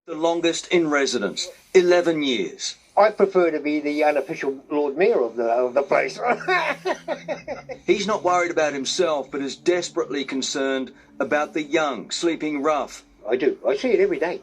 The longest in residence, 11 years. I prefer to be the unofficial Lord Mayor of the place. He's not worried about himself, but is desperately concerned about the young sleeping rough. I do. I see it every day.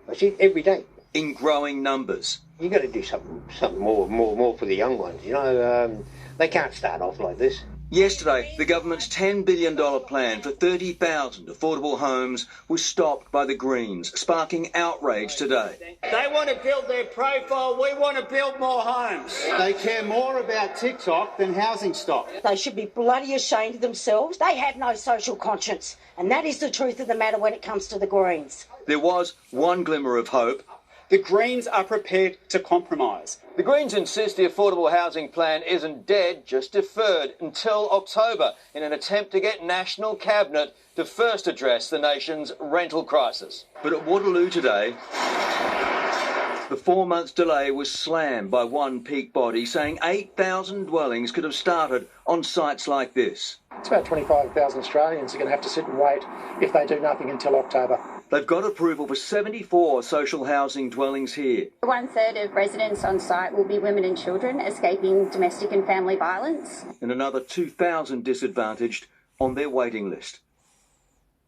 I see it every day. In growing numbers. You got to do something more for the young ones. You know, they can't start off like this. Yesterday, the government's $10 billion plan for 30,000 affordable homes was stopped by the Greens, sparking outrage today. They want to build their profile. We want to build more homes. They care more about TikTok than housing stock. They should be bloody ashamed of themselves. They have no social conscience. And that is the truth of the matter when it comes to the Greens. There was one glimmer of hope. The Greens are prepared to compromise. The Greens insist the affordable housing plan isn't dead, just deferred until October in an attempt to get National Cabinet to first address the nation's rental crisis. But at Waterloo today, the 4-month delay was slammed by one peak body saying 8,000 dwellings could have started on sites like this. It's about 25,000 Australians are going to have to sit and wait if they do nothing until October. They've got approval for 74 social housing dwellings here. 1/3 of residents on site will be women and children escaping domestic and family violence. And another 2,000 disadvantaged on their waiting list.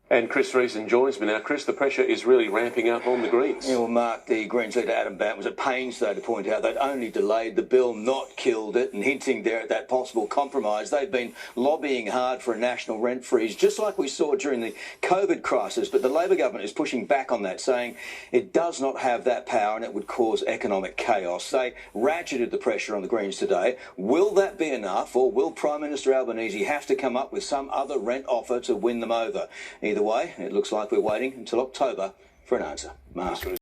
And Chris Reason joins me now. Chris, the pressure is really ramping up on the Greens. Yeah, well, Mark, the Greens leader Adam Bandt was at pains, though, to point out they'd only delayed the bill, not killed it, and hinting there at that possible compromise. They've been lobbying hard for a national rent freeze, just like we saw during the COVID crisis. But the Labor government is pushing back on that, saying it does not have that power and it would cause economic chaos. They ratcheted the pressure on the Greens today. Will that be enough, or will Prime Minister Albanese have to come up with some other rent offer to win them over? Either way, it looks like we're waiting until October for an answer. Mark.